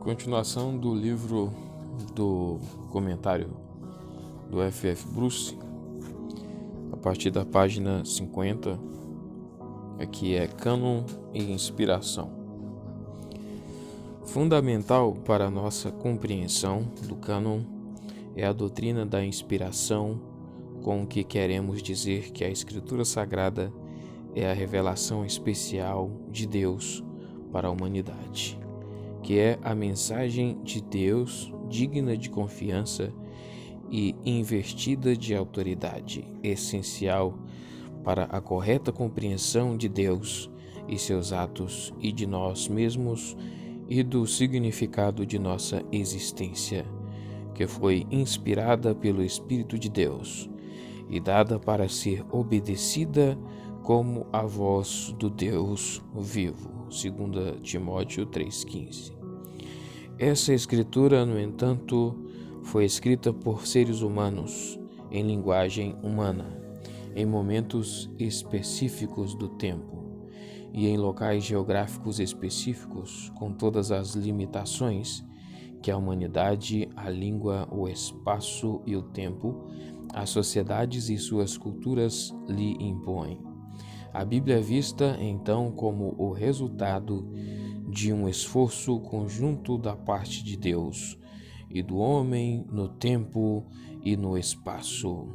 Continuação do livro do comentário do F.F. Bruce, a partir da página 50, aqui é Cânon e Inspiração. Fundamental para a nossa compreensão do cânon é a doutrina da inspiração, com que queremos dizer que a Escritura Sagrada é a revelação especial de Deus para a humanidade, que é a mensagem de Deus digna de confiança e investida de autoridade, essencial para a correta compreensão de Deus e seus atos e de nós mesmos e do significado de nossa existência, que foi inspirada pelo Espírito de Deus e dada para ser obedecida como a voz do Deus vivo. 2 Timóteo 3,15. Essa escritura, no entanto, foi escrita por seres humanos, em linguagem humana, em momentos específicos do tempo e em locais geográficos específicos, com todas as limitações que a humanidade, a língua, o espaço e o tempo, as sociedades e suas culturas lhe impõem. A Bíblia é vista, então, como o resultado de um esforço conjunto da parte de Deus e do homem no tempo e no espaço.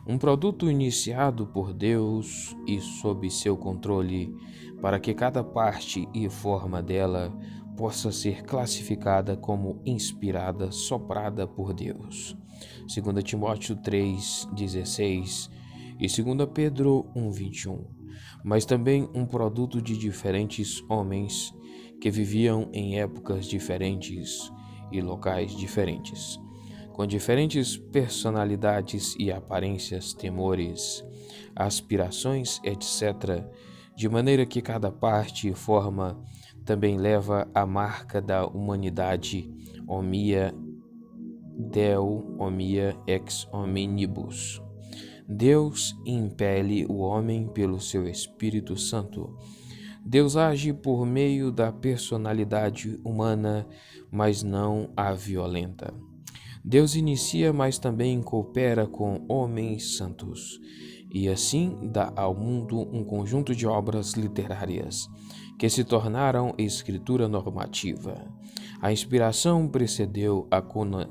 Um produto iniciado por Deus e sob seu controle, para que cada parte e forma dela possa ser classificada como inspirada, soprada por Deus. 2 Timóteo 3,16 e 2 Pedro 1,21. Mas também um produto de diferentes homens que viviam em épocas diferentes e locais diferentes, com diferentes personalidades e aparências, temores, aspirações, etc., de maneira que cada parte e forma também leva a marca da humanidade, homia deo, homia ex hominibus. Deus impele o homem pelo seu Espírito Santo. Deus age por meio da personalidade humana, mas não a violenta. Deus inicia, mas também coopera com homens santos, e assim dá ao mundo um conjunto de obras literárias que se tornaram escritura normativa. A inspiração precedeu a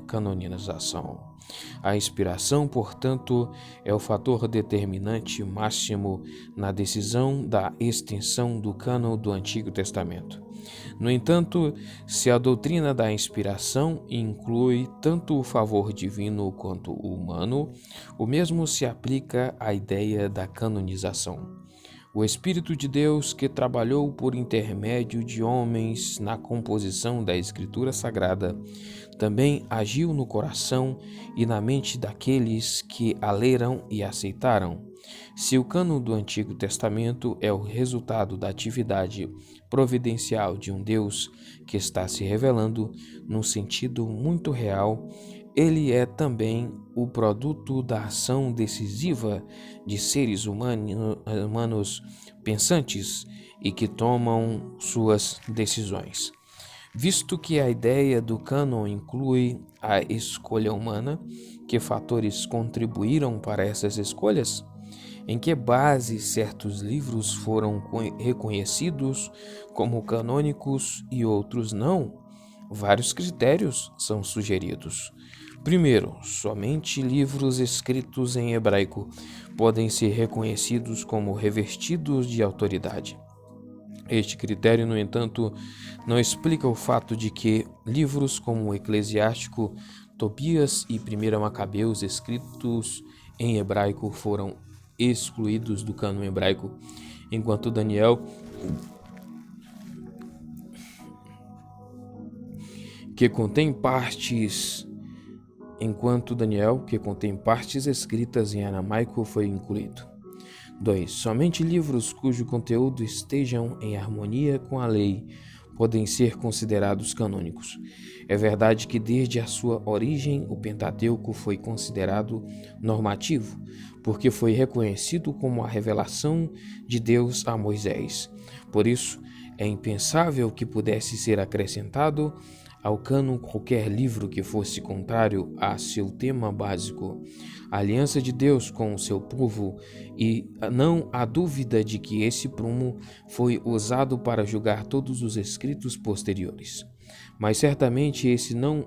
canonização. A inspiração, portanto, é o fator determinante máximo na decisão da extensão do cânon do Antigo Testamento. No entanto, se a doutrina da inspiração inclui tanto o favor divino quanto o humano, o mesmo se aplica à ideia da canonização. O Espírito de Deus, que trabalhou por intermédio de homens na composição da Escritura Sagrada, também agiu no coração e na mente daqueles que a leram e aceitaram. Se o cânon do Antigo Testamento é o resultado da atividade providencial de um Deus que está se revelando num sentido muito real, ele é também o produto da ação decisiva de seres humanos pensantes e que tomam suas decisões. Visto que a ideia do cânon inclui a escolha humana, que fatores contribuíram para essas escolhas? Em que base certos livros foram reconhecidos como canônicos e outros não? Vários critérios são sugeridos. Primeiro, somente livros escritos em hebraico podem ser reconhecidos como revestidos de autoridade. Este critério, no entanto, não explica o fato de que livros como o Eclesiástico, Tobias e 1 Macabeus, escritos em hebraico, foram excluídos do cânon hebraico, enquanto Daniel, que contém partes escritas em aramaico, foi incluído. 2. Somente livros cujo conteúdo estejam em harmonia com a lei podem ser considerados canônicos. É verdade que desde a sua origem o Pentateuco foi considerado normativo, porque foi reconhecido como a revelação de Deus a Moisés. Por isso, é impensável que pudesse ser acrescentado ao cânon qualquer livro que fosse contrário a seu tema básico, a aliança de Deus com o seu povo, e não há dúvida de que esse prumo foi usado para julgar todos os escritos posteriores. Mas certamente esse não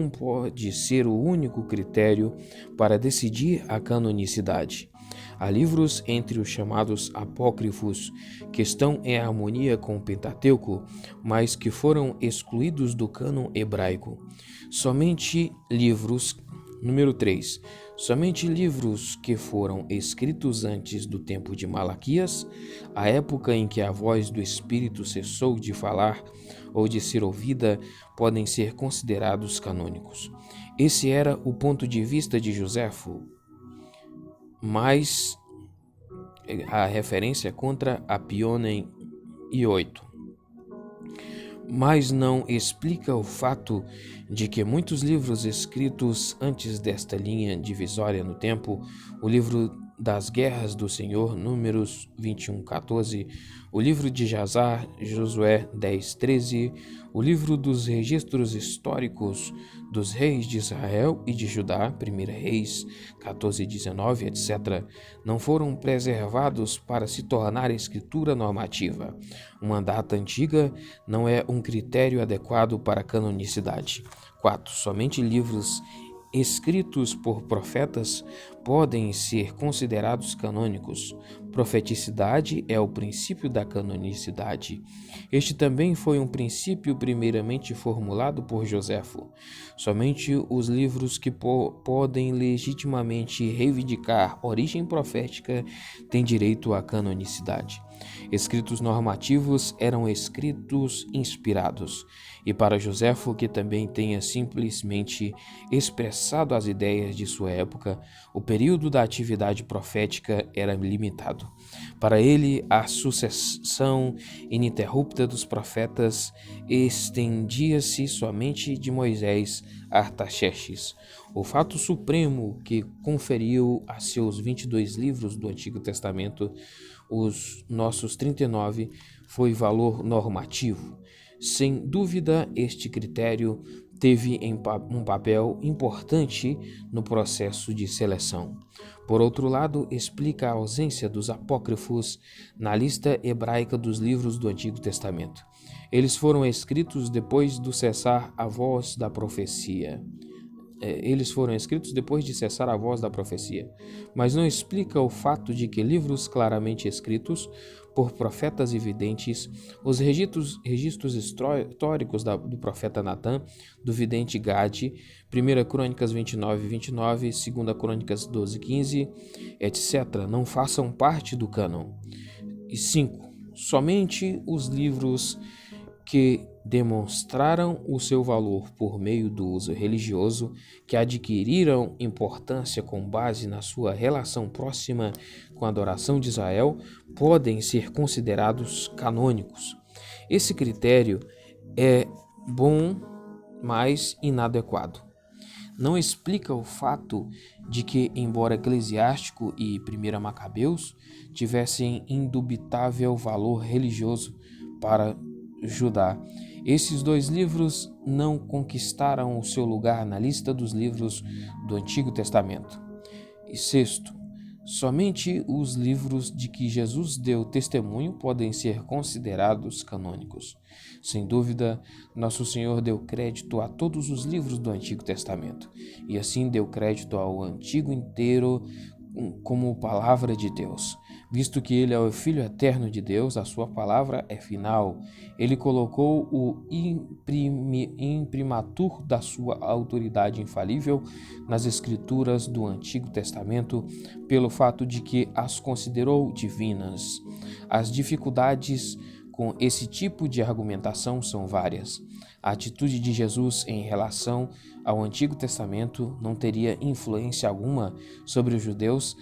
pode ser o único critério para decidir a canonicidade. Há livros entre os chamados apócrifos que estão em harmonia com o Pentateuco, mas que foram excluídos do cânon hebraico. Número 3. Somente livros que foram escritos antes do tempo de Malaquias, a época em que a voz do Espírito cessou de falar ou de ser ouvida, podem ser considerados canônicos. Esse era o ponto de vista de Joséfo, mas a referência contra Apionem e 8. Mas não explica o fato de que muitos livros escritos antes desta linha divisória no tempo, o livro das Guerras do Senhor, Números 21:14, o livro de Jazar, Josué 10:13, o livro dos registros históricos dos reis de Israel e de Judá, 1 Reis 14:19, etc., não foram preservados para se tornar escritura normativa. Uma data antiga não é um critério adequado para a canonicidade. 4. Somente livros escritos por profetas podem ser considerados canônicos. Profeticidade é o princípio da canonicidade. Este também foi um princípio primeiramente formulado por Joséfo. Somente os livros que podem legitimamente reivindicar origem profética têm direito à canonicidade. Escritos normativos eram escritos inspirados, e para Joséfo, que também tenha simplesmente expressado as ideias de sua época, o período da atividade profética era limitado. Para ele, a sucessão ininterrupta dos profetas estendia-se somente de Moisés a Artaxerxes. O fato supremo que conferiu a seus 22 livros do Antigo Testamento os nossos 39 foi valor normativo. Sem dúvida, este critério teve um papel importante no processo de seleção. Por outro lado, explica a ausência dos apócrifos na lista hebraica dos livros do Antigo Testamento. Eles foram escritos depois de cessar a voz da profecia. Mas não explica o fato de que livros claramente escritos por profetas evidentes, os registros históricos do profeta Natã, do vidente Gade, 1 Crônicas 29:29, 2 Crônicas 12:15, etc., não façam parte do cânon. E 5. Somente os livros que demonstraram o seu valor por meio do uso religioso, que adquiriram importância com base na sua relação próxima com a adoração de Israel, podem ser considerados canônicos. Esse critério é bom, mas inadequado. Não explica o fato de que, embora Eclesiástico e 1 Macabeus tivessem indubitável valor religioso para Judá, esses dois livros não conquistaram o seu lugar na lista dos livros do Antigo Testamento. E 6. Somente os livros de que Jesus deu testemunho podem ser considerados canônicos. Sem dúvida, Nosso Senhor deu crédito a todos os livros do Antigo Testamento, e assim deu crédito ao Antigo inteiro como palavra de Deus. Visto que ele é o Filho eterno de Deus, a sua palavra é final. Ele colocou o imprimatur da sua autoridade infalível nas Escrituras do Antigo Testamento, pelo fato de que as considerou divinas. As dificuldades com esse tipo de argumentação são várias. A atitude de Jesus em relação ao Antigo Testamento não teria influência alguma sobre os judeus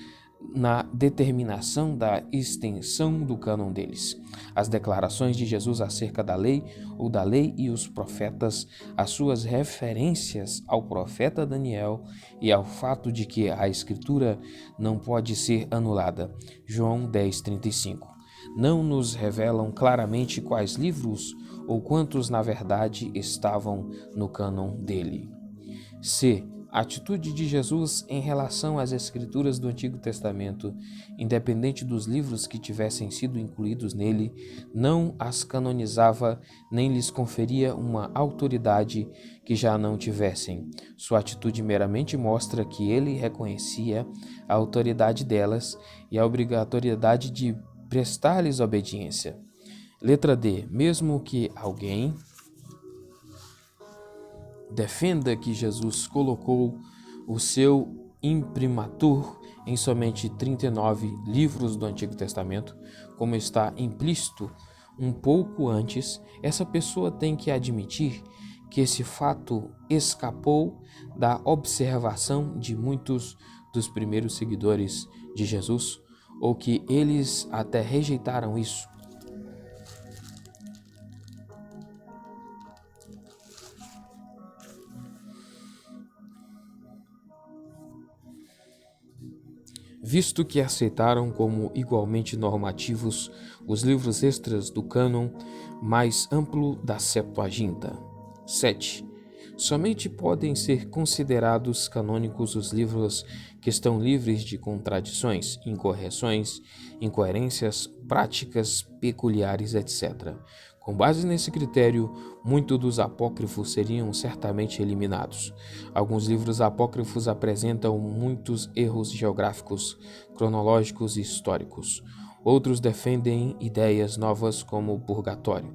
na determinação da extensão do cânon deles. As declarações de Jesus acerca da lei ou da lei e os profetas, as suas referências ao profeta Daniel e ao fato de que a Escritura não pode ser anulada. João 10:35. Não nos revelam claramente quais livros ou quantos na verdade estavam no cânon dele. C. A atitude de Jesus em relação às Escrituras do Antigo Testamento, independente dos livros que tivessem sido incluídos nele, não as canonizava nem lhes conferia uma autoridade que já não tivessem. Sua atitude meramente mostra que ele reconhecia a autoridade delas e a obrigatoriedade de prestar-lhes obediência. Letra D. Mesmo que alguém defenda que Jesus colocou o seu imprimatur em somente 39 livros do Antigo Testamento, como está implícito um pouco antes, essa pessoa tem que admitir que esse fato escapou da observação de muitos dos primeiros seguidores de Jesus, ou que eles até rejeitaram isso. Visto que aceitaram como igualmente normativos os livros extras do cânon mais amplo da Septuaginta. 7. Somente podem ser considerados canônicos os livros que estão livres de contradições, incorreções, incoerências, práticas peculiares, etc. Com base nesse critério, muitos dos apócrifos seriam certamente eliminados. Alguns livros apócrifos apresentam muitos erros geográficos, cronológicos e históricos. Outros defendem ideias novas como o purgatório,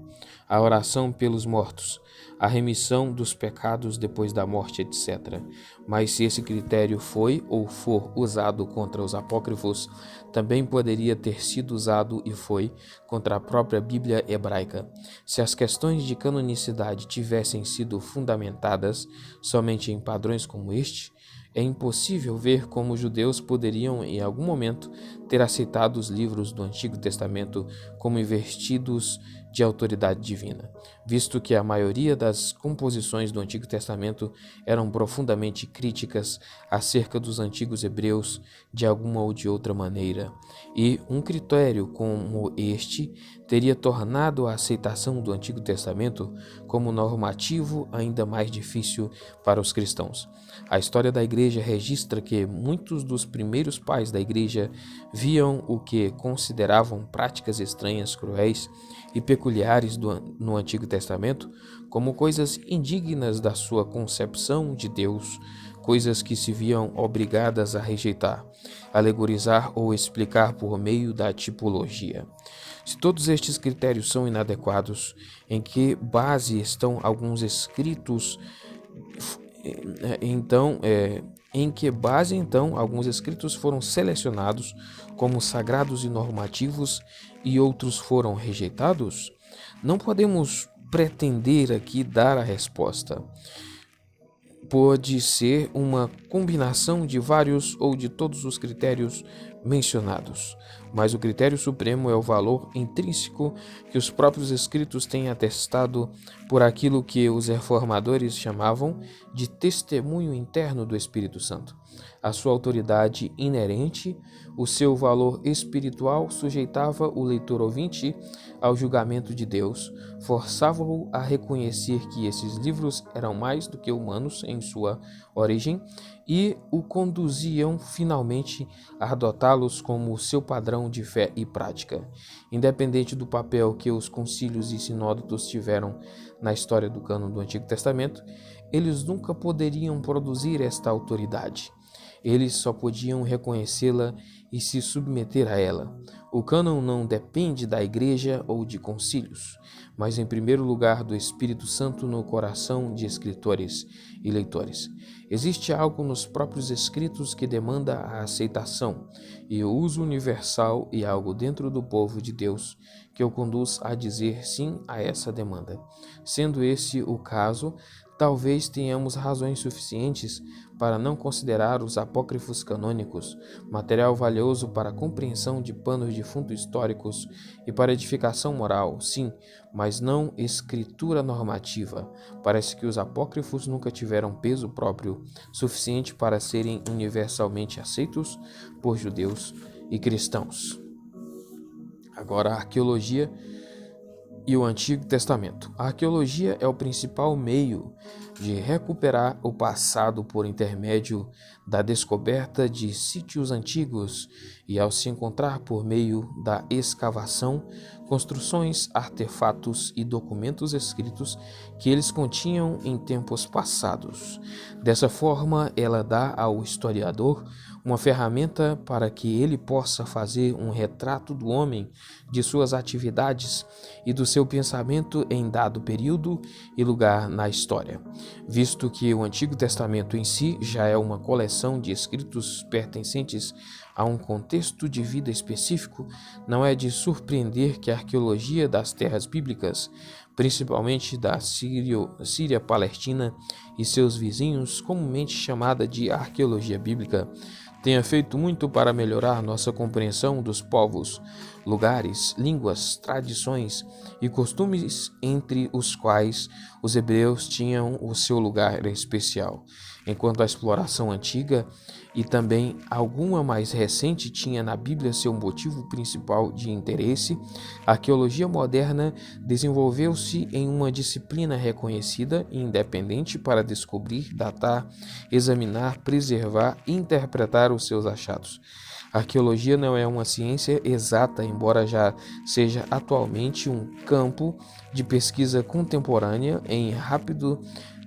a oração pelos mortos, a remissão dos pecados depois da morte, etc. Mas se esse critério foi ou for usado contra os apócrifos, também poderia ter sido usado e foi contra a própria Bíblia hebraica. Se as questões de canonicidade tivessem sido fundamentadas somente em padrões como este, é impossível ver como os judeus poderiam, em algum momento, ter aceitado os livros do Antigo Testamento como investidos de autoridade divina, visto que a maioria das composições do Antigo Testamento eram profundamente críticas acerca dos antigos hebreus de alguma ou de outra maneira, e um critério como este teria tornado a aceitação do Antigo Testamento como normativo ainda mais difícil para os cristãos. A história da Igreja registra que muitos dos primeiros pais da Igreja viam o que consideravam práticas estranhas, cruéis e peculiares no Antigo Testamento como coisas indignas da sua concepção de Deus, coisas que se viam obrigadas a rejeitar, alegorizar ou explicar por meio da tipologia. Se todos estes critérios são inadequados, em que base estão alguns escritos alguns escritos foram selecionados como sagrados e normativos e outros foram rejeitados? Não podemos pretender aqui dar a resposta. Pode ser uma combinação de vários ou de todos os critérios mencionados, mas o critério supremo é o valor intrínseco que os próprios escritos têm atestado por aquilo que os reformadores chamavam de testemunho interno do Espírito Santo. A sua autoridade inerente, o seu valor espiritual sujeitava o leitor ouvinte ao julgamento de Deus, forçava-o a reconhecer que esses livros eram mais do que humanos em sua origem e o conduziam finalmente a adotá-los como seu padrão de fé e prática. Independente do papel que os concílios e sinódotos tiveram na história do cânon do Antigo Testamento, eles nunca poderiam produzir esta autoridade. Eles só podiam reconhecê-la e se submeter a ela. O cânon não depende da igreja ou de concílios, mas em primeiro lugar do Espírito Santo no coração de escritores e leitores. Existe algo nos próprios escritos que demanda a aceitação e o uso universal e algo dentro do povo de Deus que o conduz a dizer sim a essa demanda. Sendo esse o caso, talvez tenhamos razões suficientes para não considerar os apócrifos canônicos material valioso para a compreensão de panos de fundo históricos e para edificação moral, sim, mas não escritura normativa. Parece que os apócrifos nunca tiveram peso próprio suficiente para serem universalmente aceitos por judeus e cristãos. Agora, a arqueologia e o Antigo Testamento. A arqueologia é o principal meio de recuperar o passado por intermédio da descoberta de sítios antigos e ao se encontrar por meio da escavação, construções, artefatos e documentos escritos que eles continham em tempos passados. Dessa forma, ela dá ao historiador uma ferramenta para que ele possa fazer um retrato do homem, de suas atividades e do seu pensamento em dado período e lugar na história. Visto que o Antigo Testamento em si já é uma coleção de escritos pertencentes a um contexto de vida específico, não é de surpreender que a arqueologia das terras bíblicas, principalmente da Síria-Palestina e seus vizinhos, comumente chamada de arqueologia bíblica, tenha feito muito para melhorar nossa compreensão dos povos, lugares, línguas, tradições e costumes entre os quais os hebreus tinham o seu lugar especial, enquanto a exploração antiga e também alguma mais recente tinha na Bíblia seu motivo principal de interesse. A arqueologia moderna desenvolveu-se em uma disciplina reconhecida e independente para descobrir, datar, examinar, preservar e interpretar os seus achados. A arqueologia não é uma ciência exata, embora já seja atualmente um campo de pesquisa contemporânea em rápido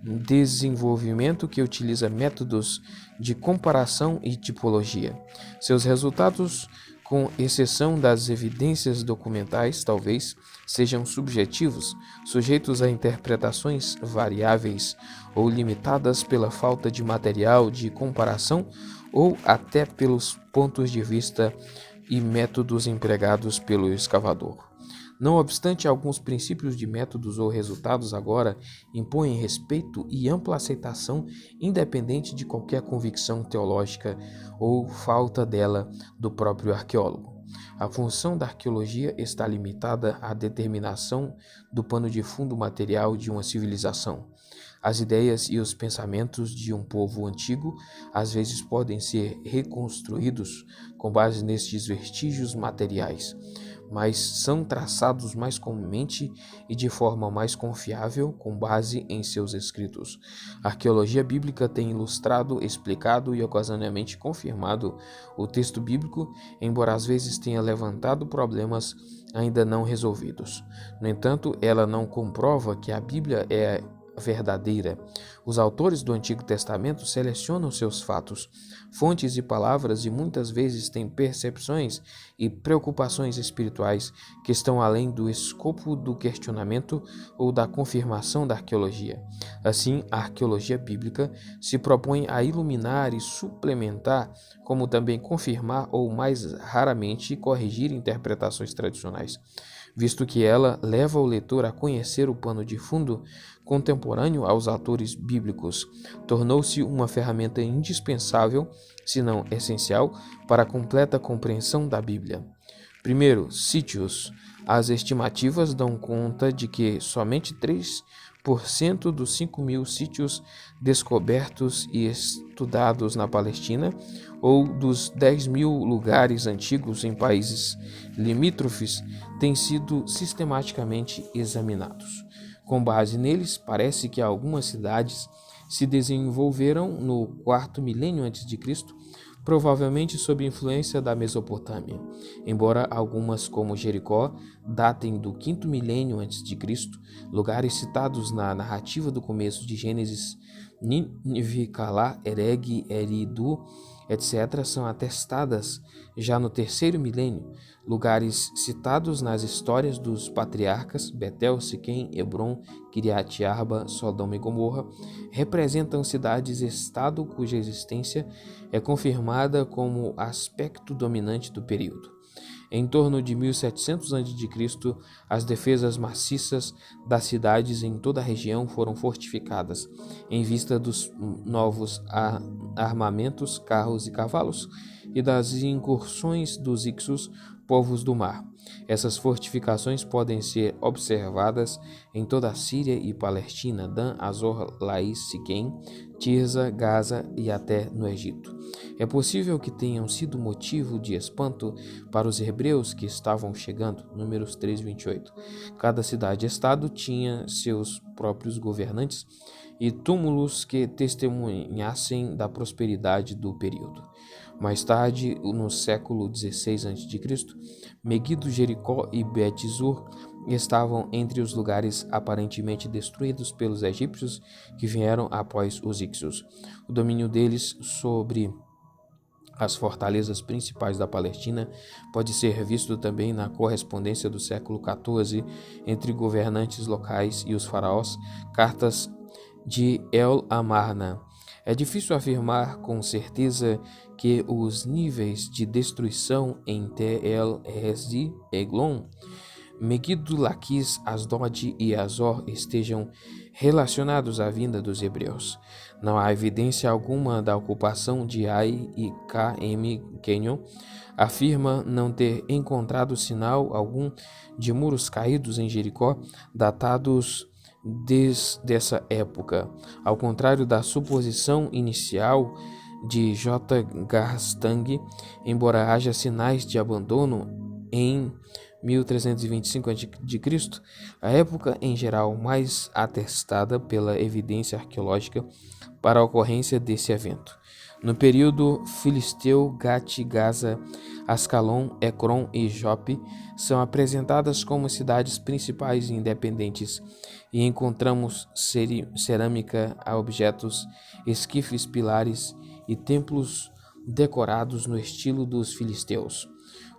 desenvolvimento que utiliza métodos de comparação e tipologia. Seus resultados, com exceção das evidências documentais, talvez sejam subjetivos, sujeitos a interpretações variáveis ou limitadas pela falta de material de comparação ou até pelos pontos de vista e métodos empregados pelo escavador. Não obstante, alguns princípios de métodos ou resultados agora impõem respeito e ampla aceitação, independente de qualquer convicção teológica ou falta dela do próprio arqueólogo. A função da arqueologia está limitada à determinação do pano de fundo material de uma civilização. As ideias e os pensamentos de um povo antigo às vezes podem ser reconstruídos com base nestes vestígios materiais, mas são traçados mais comumente e de forma mais confiável com base em seus escritos. A arqueologia bíblica tem ilustrado, explicado e ocasionalmente confirmado o texto bíblico, embora às vezes tenha levantado problemas ainda não resolvidos. No entanto, ela não comprova que a Bíblia é verdadeira. Os autores do Antigo Testamento selecionam seus fatos, fontes e palavras e muitas vezes têm percepções e preocupações espirituais que estão além do escopo do questionamento ou da confirmação da arqueologia. Assim, a arqueologia bíblica se propõe a iluminar e suplementar, como também confirmar ou, mais raramente, corrigir interpretações tradicionais, visto que ela leva o leitor a conhecer o pano de fundo contemporâneo aos autores bíblicos. Tornou-se uma ferramenta indispensável, se não essencial, para a completa compreensão da Bíblia. Primeiro, sítios. As estimativas dão conta de que somente 3% dos 5.000 sítios descobertos e estudados na Palestina, ou dos 10.000 lugares antigos em países limítrofes, têm sido sistematicamente examinados. Com base neles, parece que algumas cidades se desenvolveram no quarto milênio a.C., provavelmente sob influência da Mesopotâmia, embora algumas, como Jericó, datem do quinto milênio a.C., lugares citados na narrativa do começo de Gênesis, Nínive, Calá, Ereg, Eridu, etc., são atestadas já no terceiro milênio. Lugares citados nas histórias dos patriarcas, Betel, Siquém, Hebron, Quiriat Arba, Sodoma e Gomorra, representam cidades-estado cuja existência é confirmada como aspecto dominante do período. Em torno de 1700 a.C., as defesas maciças das cidades em toda a região foram fortificadas, em vista dos novos armamentos, carros e cavalos, e das incursões dos Ixos, povos do mar. Essas fortificações podem ser observadas em toda a Síria e Palestina, Dan, Azor, Laís, Siquém, Tirza, Gaza e até no Egito. É possível que tenham sido motivo de espanto para os hebreus que estavam chegando. Números 3:28. Cada cidade-estado tinha seus próprios governantes e túmulos que testemunhassem da prosperidade do período. Mais tarde, no século XVI a.C., Megido, Jericó e Bet-Zur estavam entre os lugares aparentemente destruídos pelos egípcios que vieram após os íxios. O domínio deles sobre as fortalezas principais da Palestina pode ser visto também na correspondência do século XIV entre governantes locais e os faraós, cartas de El-Amarna. É difícil afirmar com certeza que os níveis de destruição em Tel-el-Ezi, Eglon, Megido, Laquis, Asdod e Azor estejam relacionados à vinda dos hebreus. Não há evidência alguma da ocupação de Ai e K.M. Kenyon. Afirma não ter encontrado sinal algum de muros caídos em Jericó, datados desde essa época. Ao contrário da suposição inicial de J. Garstang, embora haja sinais de abandono em 1325 a.C., a época em geral mais atestada pela evidência arqueológica para a ocorrência desse evento. No período filisteu, Gati, Gaza, Ascalon, Ecrom e Jope são apresentadas como cidades principais e independentes, e encontramos cerâmica a objetos, esquifes, pilares e templos decorados no estilo dos filisteus.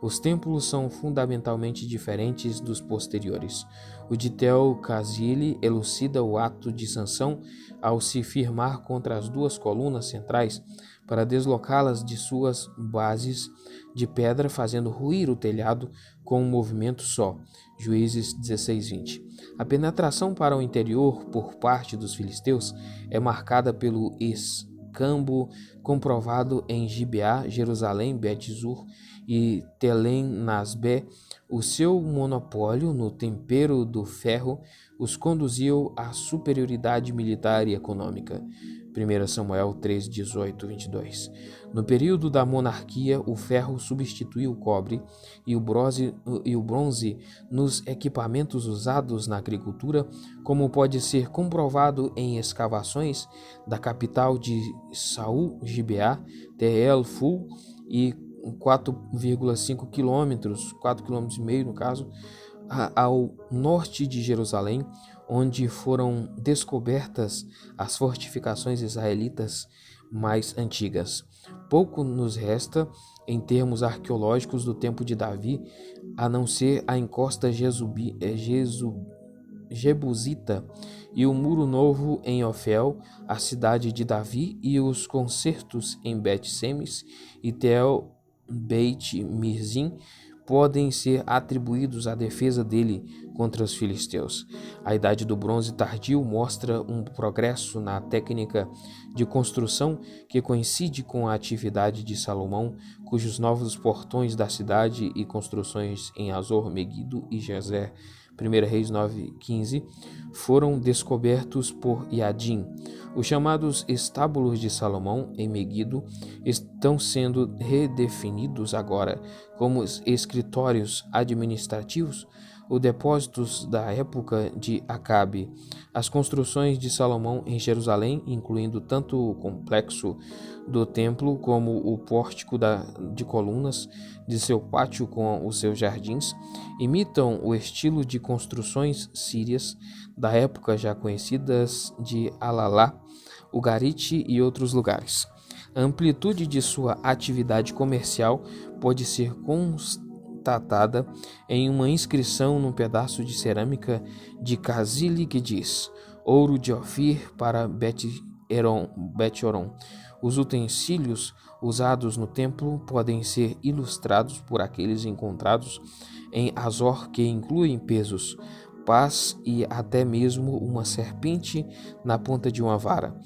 Os templos são fundamentalmente diferentes dos posteriores. O de Tel-Kazili elucida o ato de Sansão ao se firmar contra as duas colunas centrais para deslocá-las de suas bases de pedra, fazendo ruir o telhado com um movimento só. Juízes 16:20. A penetração para o interior por parte dos filisteus é marcada pelo escambo comprovado em Gibeá, Jerusalém, Bet-Zur e Telém-Nasbé. O seu monopólio no tempero do ferro os conduziu à superioridade militar e econômica. 1 Samuel 3:18, 22. No período da monarquia, o ferro substituiu o cobre e o bronze nos equipamentos usados na agricultura, como pode ser comprovado em escavações da capital de Saul, Gibeá, Tel Ful e 4,5 quilômetros, 4,5 km no caso, ao norte de Jerusalém, onde foram descobertas as fortificações israelitas mais antigas. Pouco nos resta, em termos arqueológicos, do tempo de Davi, a não ser a encosta jebusita e o muro novo em Ofel, a cidade de Davi, e os concertos em Bet-Semes e Tel Beit Mirzim podem ser atribuídos à defesa dele contra os filisteus. A Idade do Bronze Tardio mostra um progresso na técnica de construção que coincide com a atividade de Salomão, cujos novos portões da cidade e construções em Azor, Megido e Gezer, 1 Reis 9:15, foram descobertos por Iadim. Os chamados estábulos de Salomão, em Megido, estão sendo redefinidos agora como escritórios administrativos ou depósitos da época de Acabe. As construções de Salomão em Jerusalém, incluindo tanto o complexo do templo como o pórtico de colunas de seu pátio com os seus jardins, imitam o estilo de construções sírias da época já conhecidas de Alalá, Ugarit e outros lugares. A amplitude de sua atividade comercial pode ser constatada em uma inscrição num pedaço de cerâmica de Kazili que diz: ouro de Ofir para Bet-Horon. Os utensílios usados no templo podem ser ilustrados por aqueles encontrados em Azor, que incluem pesos, pás e até mesmo uma serpente na ponta de uma vara.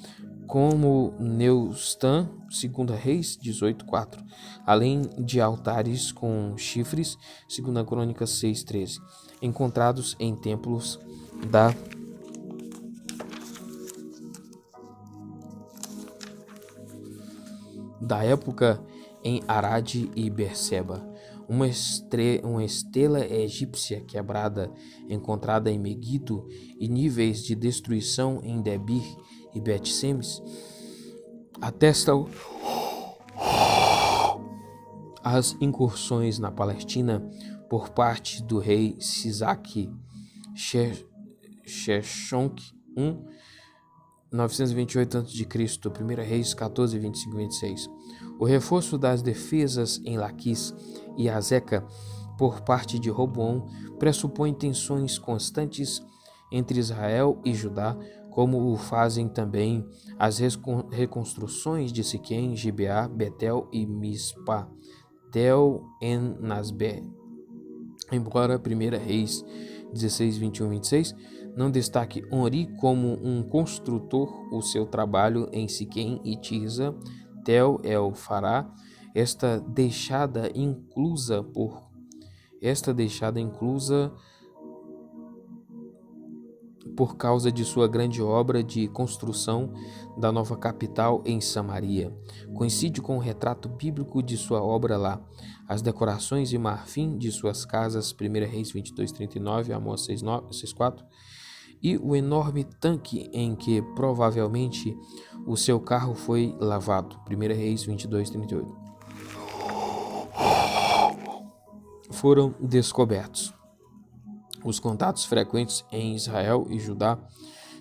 como Neustan, 2 Reis 18:4, além de altares com chifres, 2 Crônicas 6:13, encontrados em templos da época em Arad e Berseba. Uma estela egípcia quebrada encontrada em Megiddo e níveis de destruição em Debir e Bet-Semes atestam as incursões na Palestina por parte do rei Sisaque Sheshonq I, 928 a.C., 1 Reis 14, 25 e 26. O reforço das defesas em Laquis e Azeca por parte de Roboão pressupõe tensões constantes entre Israel e Judá, como o fazem também as reconstruções de Siquém, Gibeá, Betel e Mispa, Tel en Nasbe. Embora 1 Reis 16, 21 e 26 não destaque Onri como um construtor, o seu trabalho em Siquém e Tirza, Tel el-Fará, esta deixada inclusa por causa de sua grande obra de construção da nova capital em Samaria. Coincide com o retrato bíblico de sua obra lá, as decorações e marfim de suas casas, 1 Reis 22:39, Amós 6:4, e o enorme tanque em que provavelmente o seu carro foi lavado, 1 Reis 22:38. Foram descobertos os contatos frequentes em Israel e Judá,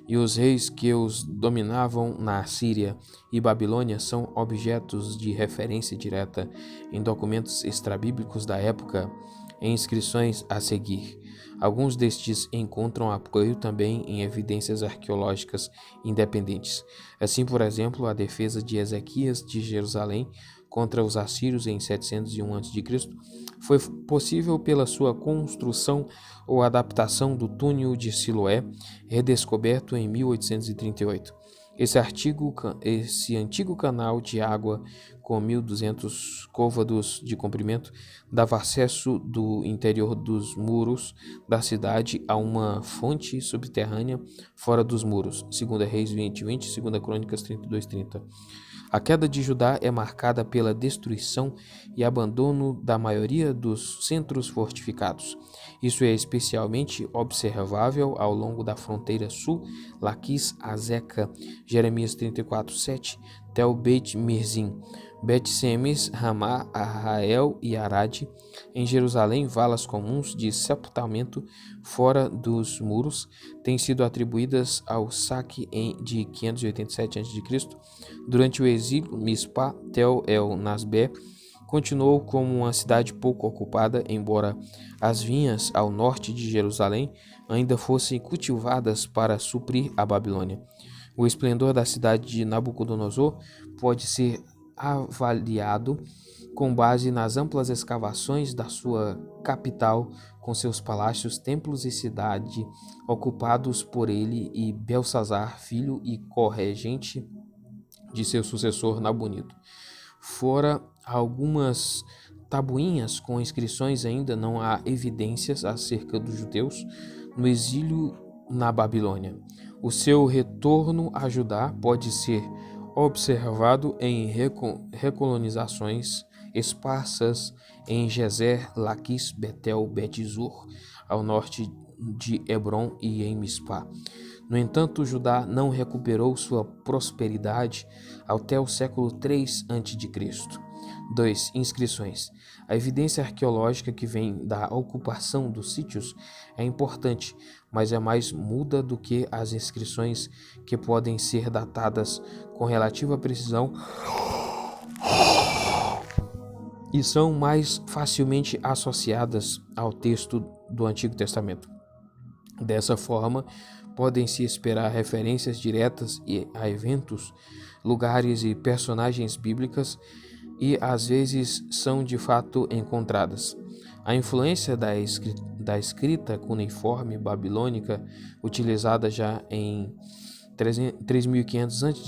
e os reis que os dominavam na Síria e Babilônia são objetos de referência direta em documentos extrabíblicos da época, em inscrições a seguir. Alguns destes encontram apoio também em evidências arqueológicas independentes. Assim, por exemplo, a defesa de Ezequias de Jerusalém contra os assírios em 701 a.C. foi possível pela sua construção ou adaptação do túnel de Siloé, redescoberto em 1838. Esse antigo canal de água com 1.200 côvados de comprimento dava acesso do interior dos muros da cidade a uma fonte subterrânea fora dos muros, 2 Reis 20:20, 2 Crônicas 32:30. A queda de Judá é marcada pela destruição e abandono da maioria dos centros fortificados. Isso é especialmente observável ao longo da fronteira sul, Laquis, Azeca, Jeremias 34:7, Tel Beit Mirzim, Bet-Semes, Ramá, Arrael e Arad. Em Jerusalém, valas comuns de sepultamento fora dos muros têm sido atribuídas ao saque de 587 a.C. Durante o exílio, Mispa, Tel el-Nasbe, continuou como uma cidade pouco ocupada, embora as vinhas ao norte de Jerusalém ainda fossem cultivadas para suprir a Babilônia. O esplendor da cidade de Nabucodonosor pode ser avaliado com base nas amplas escavações da sua capital, com seus palácios, templos e cidade ocupados por ele e Belsazar, filho e corregente de seu sucessor Nabonido. Fora algumas tabuinhas com inscrições, ainda não há evidências acerca dos judeus no exílio na Babilônia. O seu retorno a Judá pode ser observado em recolonizações esparsas em Gezer, Laquis, Betel, Bet-Zur, ao norte de Hebron e em Mispa. No entanto, Judá não recuperou sua prosperidade até o século III a.C. 2. Inscrições. A evidência arqueológica que vem da ocupação dos sítios é importante, mas é mais muda do que as inscrições que podem ser datadas com relativa precisão e são mais facilmente associadas ao texto do Antigo Testamento. Dessa forma, podem-se esperar referências diretas a eventos, lugares e personagens bíblicas e às vezes são de fato encontradas. A influência da escrita cuneiforme babilônica, utilizada já em 3500 a.C.,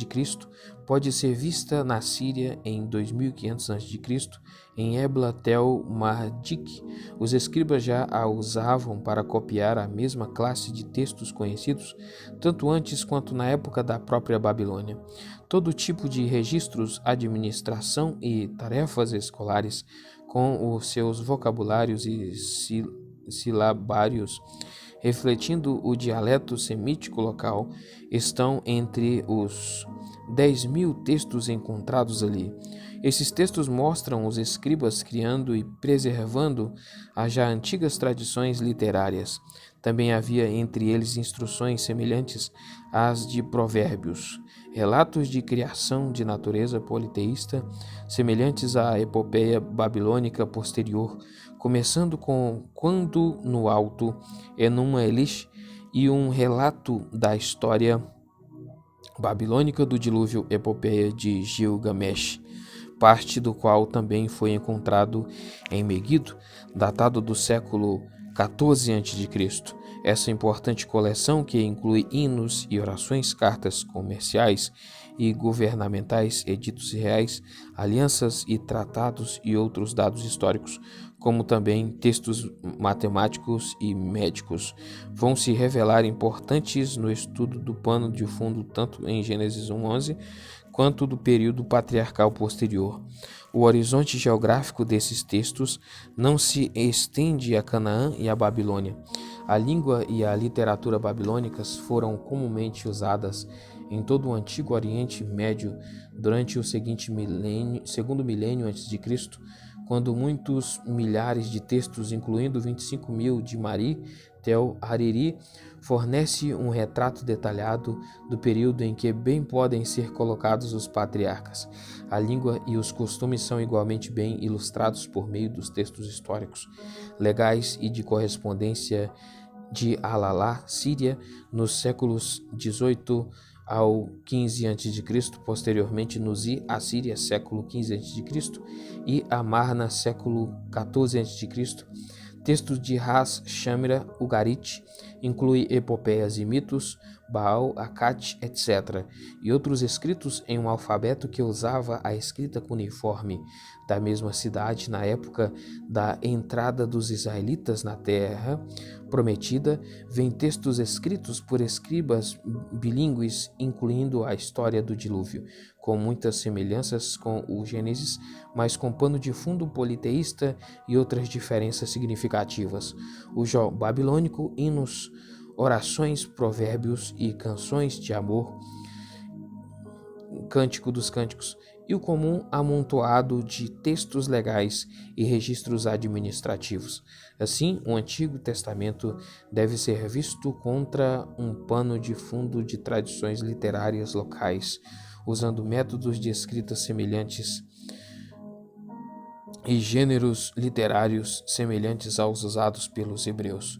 pode ser vista na Síria em 2500 a.C., em Ebla Tel Mardik. Os escribas já a usavam para copiar a mesma classe de textos conhecidos, tanto antes quanto na época da própria Babilônia. Todo tipo de registros, administração e tarefas escolares, com os seus vocabulários e silabários, refletindo o dialeto semítico local, estão entre os 10.000 textos encontrados ali. Esses textos mostram os escribas criando e preservando as já antigas tradições literárias. Também havia entre eles instruções semelhantes às de Provérbios, relatos de criação de natureza politeísta, semelhantes à epopeia babilônica posterior, começando com Quando no Alto, Enuma Elish, e um relato da história babilônica do dilúvio, epopeia de Gilgamesh, parte do qual também foi encontrado em Meguido, datado do século XIV a.C. Essa importante coleção, que inclui hinos e orações, cartas comerciais e governamentais, editos reais, alianças e tratados e outros dados históricos, como também textos matemáticos e médicos, vão se revelar importantes no estudo do pano de fundo tanto em Gênesis 1:11 quanto do período patriarcal posterior. O horizonte geográfico desses textos não se estende a Canaã e a Babilônia. A língua e a literatura babilônicas foram comumente usadas em todo o Antigo Oriente Médio durante o segundo milênio a.C., quando muitos milhares de textos, incluindo 25.000 de Mari Tel Hariri, fornece um retrato detalhado do período em que bem podem ser colocados os patriarcas. A língua e os costumes são igualmente bem ilustrados por meio dos textos históricos, legais e de correspondência de Alalá, Síria, nos séculos 18 ao 15 a.C., posteriormente Nuzi, Assíria, século 15 a.C., e Amarna, século 14 a.C., textos de Ras Shamira, Ugarit, inclui epopeias e mitos, Baal, Akat, etc., e outros escritos em um alfabeto que usava a escrita cuneiforme da mesma cidade na época da entrada dos israelitas na terra prometida. Vêm textos escritos por escribas bilíngues, incluindo a história do dilúvio, com muitas semelhanças com o Gênesis, mas com pano de fundo politeísta e outras diferenças significativas. O Jó babilônico, hinos, orações, provérbios e canções de amor, Cântico dos Cânticos, e o comum amontoado de textos legais e registros administrativos. Assim, o Antigo Testamento deve ser visto contra um pano de fundo de tradições literárias locais, usando métodos de escrita semelhantes e gêneros literários semelhantes aos usados pelos hebreus.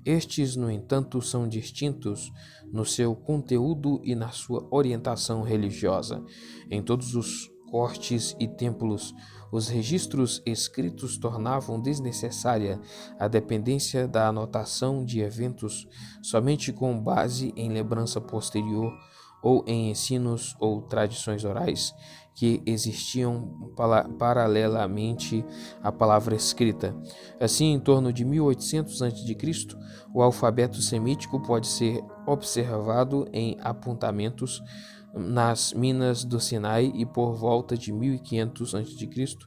Estes, no entanto, são distintos no seu conteúdo e na sua orientação religiosa. Em todos os cortes e templos, os registros escritos tornavam desnecessária a dependência da anotação de eventos somente com base em lembrança posterior ou em ensinos ou tradições orais que existiam paralelamente à palavra escrita. Assim, em torno de 1800 a.C., o alfabeto semítico pode ser observado em apontamentos nas minas do Sinai e por volta de 1500 a.C.,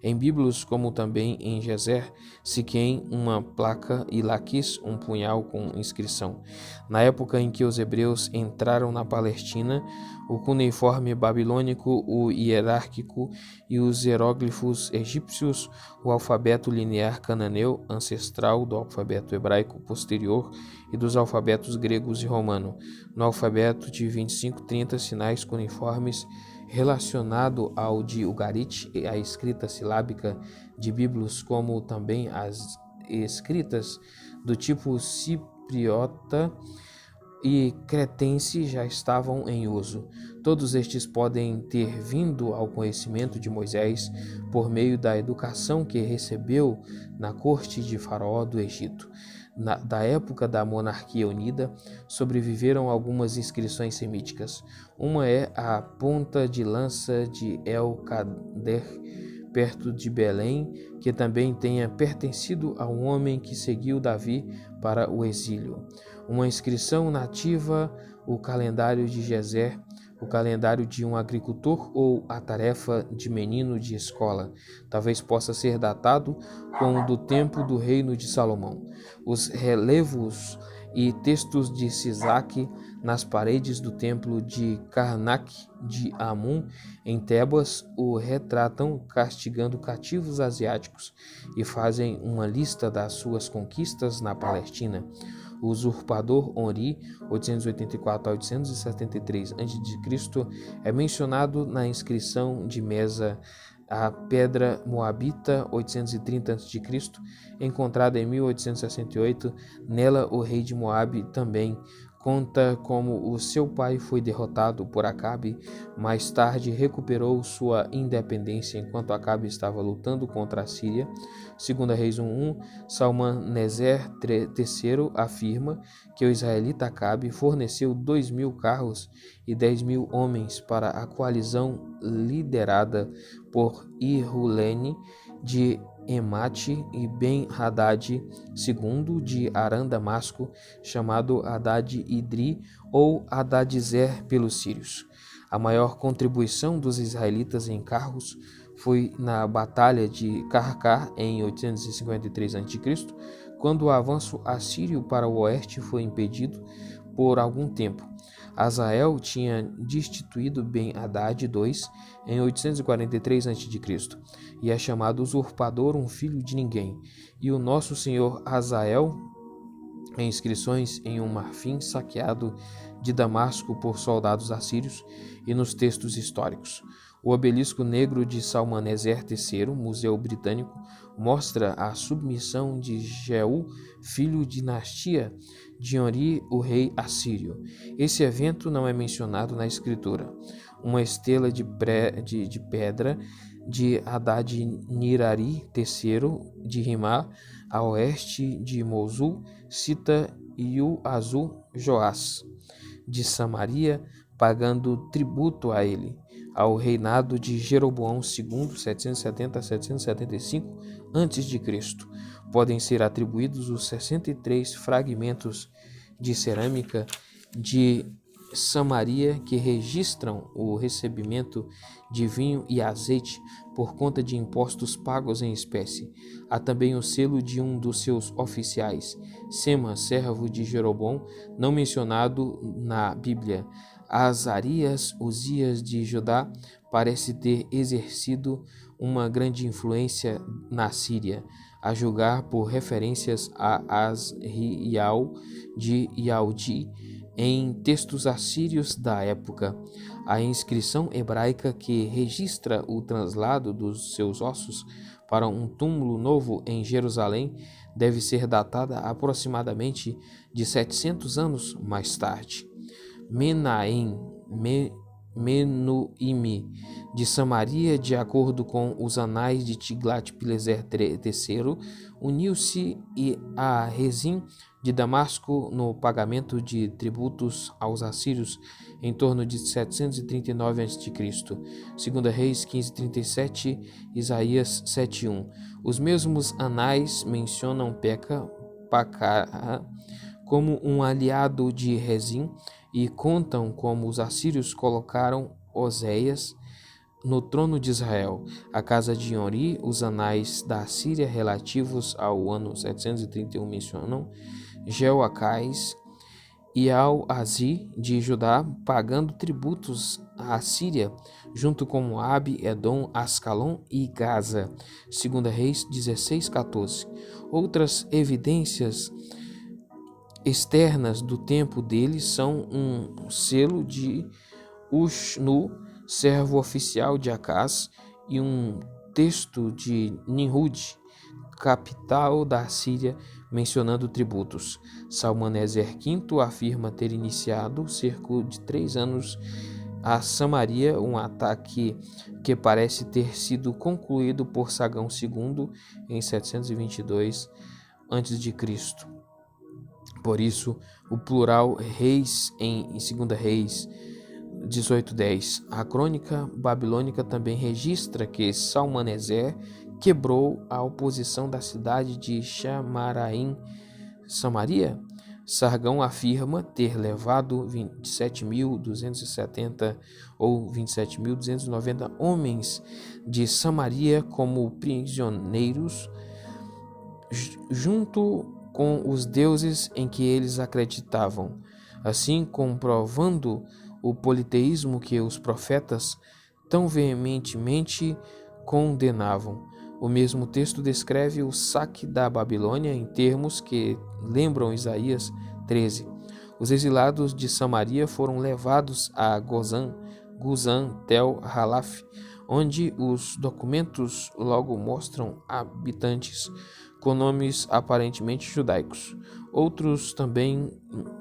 em Biblos, como também em Gezer, Siquém, uma placa, e Laquis, um punhal com inscrição. Na época em que os hebreus entraram na Palestina, o cuneiforme babilônico, o hierárquico e os hieróglifos egípcios, o alfabeto linear cananeu, ancestral do alfabeto hebraico posterior e dos alfabetos gregos e romano. No alfabeto de 25-30 sinais cuneiformes, relacionado ao de Ugarit, a escrita silábica de Biblos, como também as escritas do tipo cipriota e cretense já estavam em uso. Todos estes podem ter vindo ao conhecimento de Moisés por meio da educação que recebeu na corte de Faraó do Egito. Da época da monarquia unida, sobreviveram algumas inscrições semíticas. Uma é a ponta de lança de El-Kader, perto de Belém, que também tenha pertencido a um homem que seguiu Davi para o exílio. Uma inscrição nativa, o calendário de Gezer, o calendário de um agricultor ou a tarefa de menino de escola. Talvez possa ser datado com o do tempo do reino de Salomão. Os relevos e textos de Sisaque nas paredes do templo de Karnak de Amun, em Tebas, o retratam castigando cativos asiáticos e fazem uma lista das suas conquistas na Palestina. O usurpador Onri, 884 a 873 a.C., é mencionado na inscrição de Mesa. A pedra moabita, 830 a.C., encontrada em 1868, nela o rei de Moabe também conta como o seu pai foi derrotado por Acabe. Mais tarde recuperou sua independência enquanto Acabe estava lutando contra a Síria. 2 Reis 1:1, Salmaneser III afirma que o israelita Acabe forneceu 2.000 carros e 10.000 homens para a coalizão liderada por Irulene de Emate e Ben-Hadad II de Aram-Damasco, chamado Hadad-Idri ou Hadad-Zer pelos sírios. A maior contribuição dos israelitas em carros foi na Batalha de Karkar, em 853 a.C., quando o avanço assírio para o oeste foi impedido por algum tempo. Hazael tinha destituído Ben-Hadad II em 843 a.C. e é chamado usurpador, um filho de ninguém. E o nosso senhor Hazael, em inscrições em um marfim saqueado de Damasco por soldados assírios e nos textos históricos. O obelisco negro de Salmaneser III, Museu Britânico, mostra a submissão de Jeú, filho de dinastia de Onri, o rei assírio. Esse evento não é mencionado na escritura. Uma estela de pedra de Hadad-Nirari III de Rimá, a oeste de Mosul, cita Iu-Azu Joás de Samaria, pagando tributo a ele. Ao reinado de Jeroboão II, 770 a 775 a.C., podem ser atribuídos os 63 fragmentos de cerâmica de Samaria que registram o recebimento de vinho e azeite por conta de impostos pagos em espécie. Há também o selo de um dos seus oficiais, Sema, servo de Jeroboão, não mencionado na Bíblia. Azarias, Uzias de Judá, parece ter exercido uma grande influência na Síria, a julgar por referências a Asrial de Yaudi em textos assírios da época. A inscrição hebraica que registra o traslado dos seus ossos para um túmulo novo em Jerusalém deve ser datada aproximadamente de 700 anos mais tarde. Menahem, Menuime, de Samaria, de acordo com os anais de Tiglat-Pileser III, uniu-se a Rezim de Damasco no pagamento de tributos aos assírios em torno de 739 a.C. 2 Reis 15:37, Isaías 7:1. Os mesmos anais mencionam Pacara como um aliado de Rezim e contam como os assírios colocaram Oséias no trono de Israel. A casa de Onri, os anais da Síria relativos ao ano 731 mencionam Jeoacás e Al-Azi de Judá pagando tributos à Síria, junto com Moabe, Edom, Ascalon e Gaza. 2 Reis 16:14. Outras evidências externas do tempo deles são um selo de Ushnu, servo oficial de Acaz, e um texto de Nimrud, capital da Síria, mencionando tributos. Salmaneser V afirma ter iniciado cerca de 3 anos a Samaria, um ataque que parece ter sido concluído por Sagão II em 722 a.C. Por isso, o plural reis em 2 Reis 18:10. A crônica babilônica também registra que Salmaneser quebrou a oposição da cidade de Shamaraim, Samaria. Sargão afirma ter levado 27.270 ou 27.290 homens de Samaria como prisioneiros, junto com os deuses em que eles acreditavam, assim comprovando o politeísmo que os profetas tão veementemente condenavam. O mesmo texto descreve o saque da Babilônia em termos que lembram Isaías 13. Os exilados de Samaria foram levados a Gozan, Tel Halaf, onde os documentos logo mostram habitantes com nomes aparentemente judaicos. Outros também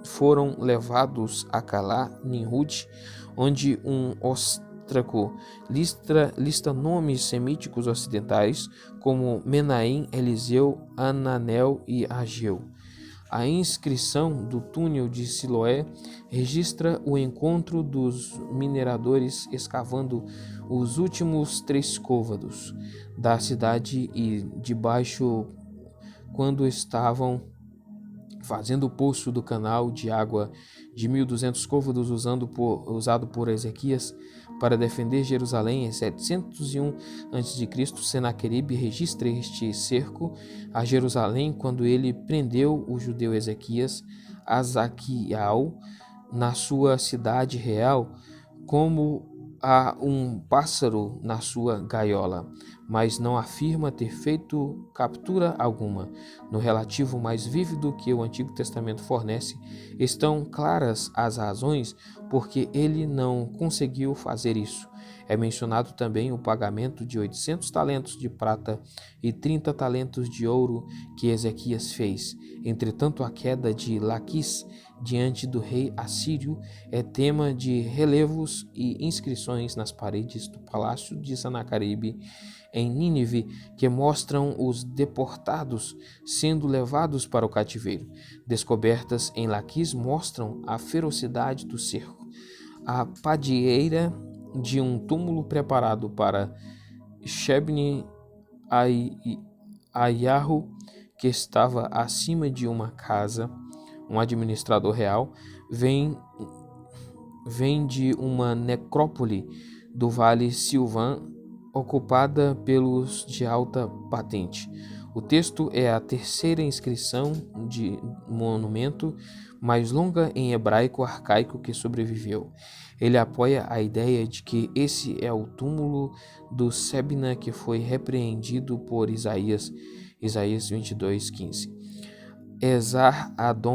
foram levados a Calá, Nimrud, onde um ostraco lista nomes semíticos ocidentais como Menahem, Eliseu, Ananel e Ageu. A inscrição do túnel de Siloé registra o encontro dos mineradores escavando os últimos 3 côvados da cidade e debaixo quando estavam fazendo o poço do canal de água de 1.200 côvados usado por Ezequias para defender Jerusalém em 701 a.C. Senaqueribe registra este cerco a Jerusalém quando ele prendeu o judeu Ezequias Azaquial na sua cidade real como a um pássaro na sua gaiola, mas não afirma ter feito captura alguma. No relativo mais vívido que o Antigo Testamento fornece, estão claras as razões por que ele não conseguiu fazer isso. É mencionado também o pagamento de 800 talentos de prata e 30 talentos de ouro que Ezequias fez. Entretanto, a queda de Laquis diante do rei assírio é tema de relevos e inscrições nas paredes do palácio de Senaqueribe em Nínive que mostram os deportados sendo levados para o cativeiro. Descobertas em Laquis mostram a ferocidade do cerco. A padieira de um túmulo preparado para Shebni Ayahu, que estava acima de uma casa, um administrador real, vem de uma necrópole do Vale Silvan ocupada pelos de alta patente. O texto é a terceira inscrição de monumento mais longa em hebraico arcaico que sobreviveu. Ele apoia a ideia de que esse é o túmulo do Sebna que foi repreendido por Isaías 22:15. Esar-Adon